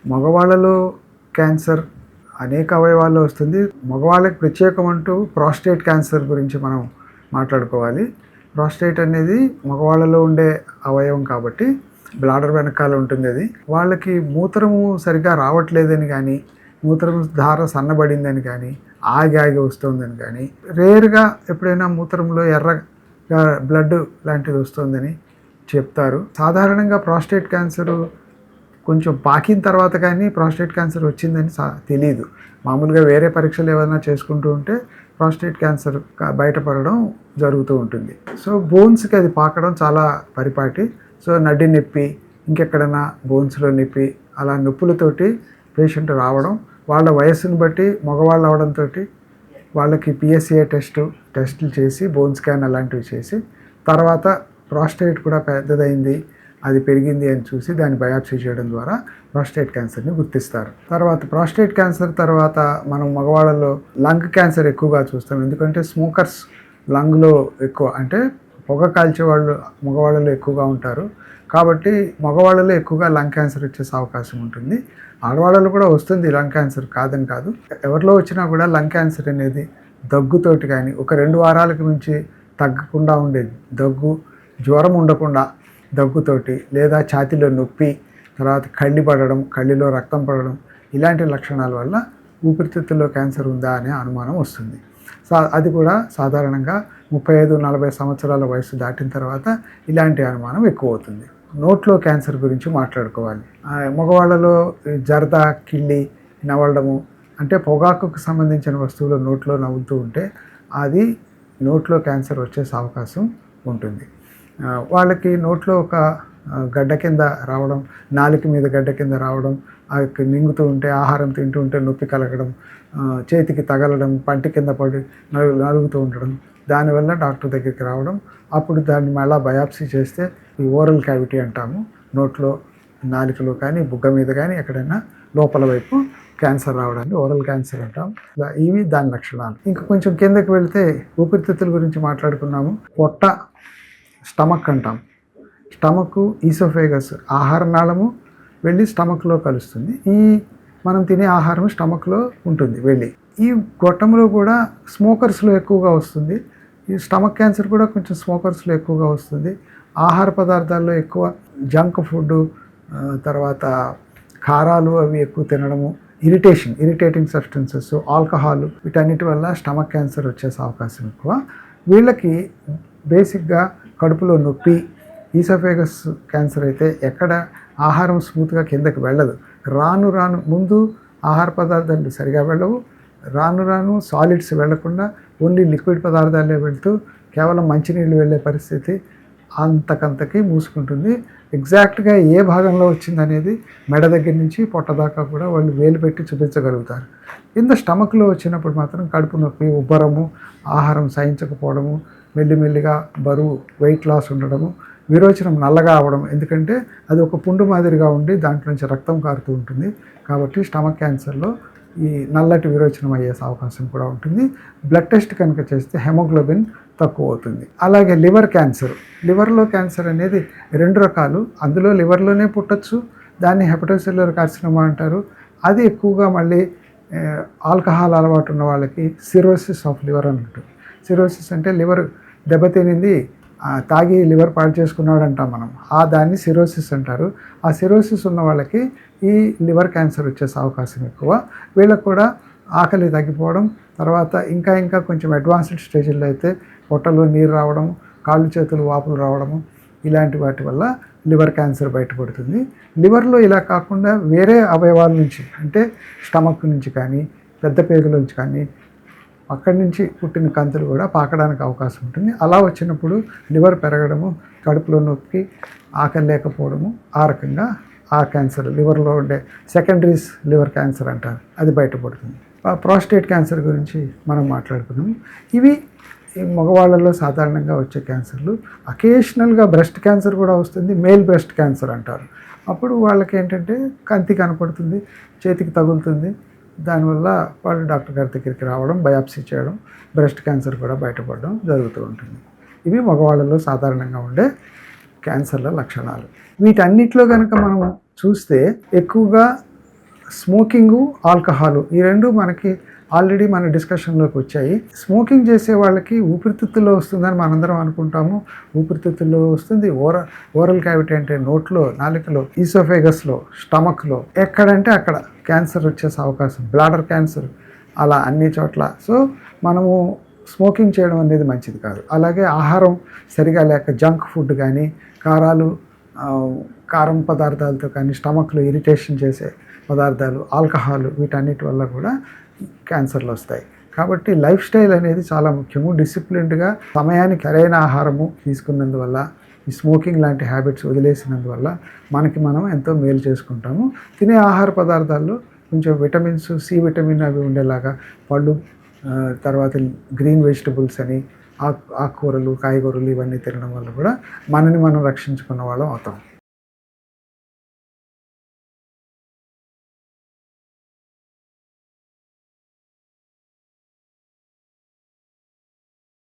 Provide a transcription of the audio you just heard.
మగవాళ్ళలో cancer అనేక అవయవాల్లో వస్తుంది. మగవాళ్ళకి ప్రత్యేకమంటూ ప్రాస్టేట్ క్యాన్సర్ గురించి మనం మాట్లాడుకోవాలి. ప్రాస్టేట్ అనేది మగవాళ్ళలో ఉండే అవయవం కాబట్టి బ్లాడర్ వెనకాల ఉంటుంది. అది వాళ్ళకి మూత్రము సరిగా రావట్లేదని కానీ, మూత్రం ధార సన్నబడిందని కానీ, ఆగి వస్తుందని కానీ, రేర్గా ఎప్పుడైనా మూత్రంలో ఎర్రగా బ్లడ్ లాంటిది వస్తుందని చెప్తారు. సాధారణంగా ప్రాస్టేట్ క్యాన్సరు కొంచెం పాకిన తర్వాత కానీ ప్రాస్టేట్ క్యాన్సర్ వచ్చిందని తెలియదు. మామూలుగా వేరే పరీక్షలు ఏమైనా చేసుకుంటూ ఉంటే ప్రాస్టేట్ క్యాన్సర్ బయటపడడం జరుగుతూ ఉంటుంది. సో బోన్స్కి అది పాకడం చాలా పరిపాటి. సో నడ్డి నొప్పి, ఇంకెక్కడైనా బోన్స్లో నొప్పి, అలా నొప్పులతోటి పేషెంట్ రావడం, వాళ్ళ వయస్సును బట్టి మగవాళ్ళు అవడంతో వాళ్ళకి పిఎస్ఏ టెస్టులు చేసి, బోన్ స్కాన్ అలాంటివి చేసి, తర్వాత ప్రాస్టేట్ కూడా పెద్దదైంది, అది పెరిగింది అని చూసి దాన్ని బయాప్సీ చేయడం ద్వారా ప్రాస్టేట్ క్యాన్సర్ని గుర్తిస్తారు. తర్వాత ప్రాస్టేట్ క్యాన్సర్ తర్వాత మనం మగవాళ్ళలో లంగ్ క్యాన్సర్ ఎక్కువగా చూస్తాం. ఎందుకంటే స్మోకర్స్ లంగ్లో ఎక్కువ, అంటే పొగ కాల్చే వాళ్ళు మగవాళ్ళలో ఎక్కువగా ఉంటారు. కాబట్టి మగవాళ్ళలో ఎక్కువగా లంగ్ క్యాన్సర్ వచ్చే అవకాశం ఉంటుంది. ఆడవాళ్ళలో కూడా వస్తుంది లంగ్ క్యాన్సర్, కాదని కాదు. ఎవరిలో వచ్చినా కూడా లంగ్ క్యాన్సర్ అనేది దగ్గుతోటి కానీ, ఒక 2 వారాలకు మించి తగ్గకుండా ఉండే దగ్గు, జ్వరం ఉండకుండా దగ్గుతోటి, లేదా ఛాతీలో నొప్పి, తర్వాత కళ్ళి పడడం, కళ్ళిలో రక్తం పడడం, ఇలాంటి లక్షణాల వల్ల ఊపిరితిత్తుల్లో క్యాన్సర్ ఉందా అనే అనుమానం వస్తుంది. అది కూడా సాధారణంగా 35-40 సంవత్సరాల వయసు దాటిన తర్వాత ఇలాంటి అనుమానం ఎక్కువ అవుతుంది. నోట్లో క్యాన్సర్ గురించి మాట్లాడుకోవాలి. మగవాళ్ళలో జరద, కిళ్ళి నవ్వడము, అంటే పొగాకుకు సంబంధించిన వస్తువులు నోట్లో నవ్వుతూ ఉంటే అది నోట్లో క్యాన్సర్ వచ్చే అవకాశం ఉంటుంది. వాళ్ళకి నోట్లో ఒక గడ్డ కింద రావడం, నాలుక మీద గడ్డ కింద రావడం, మింగుతూ ఉంటే, ఆహారం తింటూ ఉంటే నొప్పి కలగడం, చేతికి తగలడం, పంటి కింద పడి నలుగుతూ ఉండడం, దానివల్ల డాక్టర్ దగ్గరికి రావడం. అప్పుడు దాన్ని మళ్ళీ బయాప్సీ చేస్తే ఈ ఓరల్ క్యావిటీ అంటాము, నోట్లో నాలుకలో కానీ బుగ్గ మీద కానీ ఎక్కడైనా లోపల వైపు క్యాన్సర్ రావడాన్ని ఓరల్ క్యాన్సర్ అంటాం. ఇవి దాని లక్షణాలు. ఇంకా కొంచెం కిందకి వెళ్తే ఊపిరితిత్తుల గురించి మాట్లాడుకున్నాము. పొట్ట, స్టమక్ అంటాం. స్టమక్, ఈసోఫేగస్, ఆహార నాళము వెళ్ళి స్టమక్లో కలుస్తుంది. మనం తినే ఆహారం స్టమక్లో ఉంటుంది వెళ్ళి. ఈ గొట్టంలో కూడా స్మోకర్స్లో ఎక్కువగా వస్తుంది. ఈ స్టమక్ క్యాన్సర్ కూడా కొంచెం స్మోకర్స్లో ఎక్కువగా వస్తుంది. ఆహార పదార్థాల్లో ఎక్కువ జంక్ ఫుడ్, తర్వాత కారాలు అవి ఎక్కువ తినడము, ఇరిటేటింగ్ సబ్స్టెన్సెస్, ఆల్కహాల్, వీటన్నిటి వల్ల స్టమక్ క్యాన్సర్ వచ్చే అవకాశం ఎక్కువ. వీళ్ళకి బేసిక్గా కడుపులో నొప్పి, ఈసోఫేగస్ క్యాన్సర్ అయితే ఎక్కడ ఆహారం స్మూత్గా కిందకి వెళ్ళదు. రాను ముందు ఆహార పదార్థాలు సరిగా వెళ్ళవు, రాను సాలిడ్స్ వెళ్లకుండా ఓన్లీ లిక్విడ్ పదార్థాలే వెళ్తూ కేవలం మంచినీళ్ళు వెళ్ళే పరిస్థితి అంతకంతకి మూసుకుంటుంది. ఎగ్జాక్ట్గా ఏ భాగంలో వచ్చిందనేది మెడ దగ్గర నుంచి పొట్ట దాకా కూడా వాళ్ళు వేలు పెట్టి చూపించగలుగుతారు. కింద స్టమక్లో వచ్చినప్పుడు మాత్రం కడుపు నొప్పి, ఉబ్బరము, ఆహారం సహించకపోవడము, మెల్లిమెల్లిగా బరువు, వెయిట్ లాస్ ఉండడము, విరోచనం నల్లగా అవ్వడం, ఎందుకంటే అది ఒక పుండు మాదిరిగా ఉండి దాంట్లో నుంచి రక్తం కారుతూ ఉంటుంది. కాబట్టి స్టమక్ క్యాన్సర్లో ఈ నల్లటి విరోచనం అయ్యే అవకాశం కూడా ఉంటుంది. బ్లడ్ టెస్ట్ కనుక చేస్తే హెమోగ్లోబిన్ తక్కువ అవుతుంది. అలాగే లివర్ క్యాన్సర్, లివర్లో క్యాన్సర్ అనేది 2 రకాలు. అందులో లివర్లోనే పుట్టచ్చు, దాన్ని హెపటోసెల్యులర్ కార్సినోమా అంటారు. అది ఎక్కువగా మళ్ళీ ఆల్కహాల్ అలవాటు ఉన్న వాళ్ళకి సిరోసిస్ ఆఫ్ లివర్ అని ఉంటుంది. సిరోసిస్ అంటే లివర్ దెబ్బతినింది, తాగి లివర్ పాడు చేసుకున్నాడు అంటాం మనం, దాన్ని సిరోసిస్ అంటారు. ఆ సిరోసిస్ ఉన్న వాళ్ళకి ఈ లివర్ క్యాన్సర్ వచ్చే అవకాశం ఎక్కువ. వీళ్ళకు కూడా ఆకలి తగ్గిపోవడం, తర్వాత ఇంకా కొంచెం అడ్వాన్స్డ్ స్టేజ్లో అయితే పొట్టలో నీరు రావడం, కాళ్ళు చేతులు వాపులు రావడము, ఇలాంటి వాటి వల్ల లివర్ క్యాన్సర్ బయటపడుతుంది. లివర్లో ఇలా కాకుండా వేరే అవయవాల నుంచి, అంటే స్టమక్ నుంచి కానీ, పెద్ద పేగుల నుంచి కానీ, అక్కడి నుంచి పుట్టిన కంతులు కూడా పాకడానికి అవకాశం ఉంటుంది. అలా వచ్చినప్పుడు లివర్ పెరగడము, కడుపులో నొప్పి, ఆకలి లేకపోవడము, ఆ రకంగా ఆ క్యాన్సర్ లివర్లో ఉండే సెకండరీస్ లివర్ క్యాన్సర్ అంటారు, అది బయటపడుతుంది. ప్రాస్టేట్ క్యాన్సర్ గురించి మనం మాట్లాడుకున్నాము. ఇవి మగవాళ్ళలో సాధారణంగా వచ్చే క్యాన్సర్లు. అకేషనల్గా బ్రెస్ట్ క్యాన్సర్ కూడా వస్తుంది, మేల్ బ్రెస్ట్ క్యాన్సర్ అంటారు. అప్పుడు వాళ్ళకి ఏంటంటే కంతి కనపడుతుంది, చేతికి తగులుతుంది, దానివల్ల వాళ్ళు డాక్టర్ గారి దగ్గరికి రావడం, బయాప్సీ చేయడం, బ్రెస్ట్ క్యాన్సర్ కూడా బయటపడడం జరుగుతూ ఉంటుంది. ఇవి మగవాళ్ళలో సాధారణంగా ఉండే క్యాన్సర్ల లక్షణాలు. వీటన్నిటిలో కనుక మనం చూస్తే ఎక్కువగా స్మోకింగు, ఆల్కహాలు ఈ రెండు మనకి ఆల్రెడీ మన డిస్కషన్లోకి వచ్చాయి. స్మోకింగ్ చేసే వాళ్ళకి ఊపిరితిత్తుల్లో వస్తుందని మనందరం అనుకుంటాము. ఊపిరితిత్తుల్లో వస్తుంది. ఓరల్ క్యావిటీ అంటే నోట్లో, నాలుకలో, ఈసోఫేగస్లో, స్టమక్లో, ఎక్కడంటే అక్కడ క్యాన్సర్ వచ్చేసే అవకాశం, బ్లాడర్ క్యాన్సర్ అలా అన్ని చోట్ల. సో మనము స్మోకింగ్ చేయడం అనేది మంచిది కాదు. అలాగే ఆహారం సరిగా లేక జంక్ ఫుడ్ కానీ, కారం పదార్థాలతో కానీ, స్టమక్లో ఇరిటేషన్ చేసే పదార్థాలు, ఆల్కహాల్ వీటన్నిటి వల్ల కూడా క్యాన్సర్లు వస్తాయి. కాబట్టి లైఫ్ స్టైల్ అనేది చాలా ముఖ్యము. డిసిప్లిన్డ్గా సమయానికి సరైన ఆహారము తీసుకున్నందువల్ల, ఈ స్మోకింగ్ లాంటి హ్యాబిట్స్ వదిలేసినందువల్ల మనకి మనం ఎంతో మేలు చేసుకుంటాము. తినే ఆహార పదార్థాల్లో కొంచెం విటమిన్స్, సి విటమిన్ అవి ఉండేలాగా పళ్ళు, తర్వాత గ్రీన్ వెజిటబుల్స్ అని, ఆకుకూరలు, కాయగూరలు ఇవన్నీ తినడం వల్ల కూడా మనని మనం రక్షించుకున్న వాళ్ళం అవుతాం.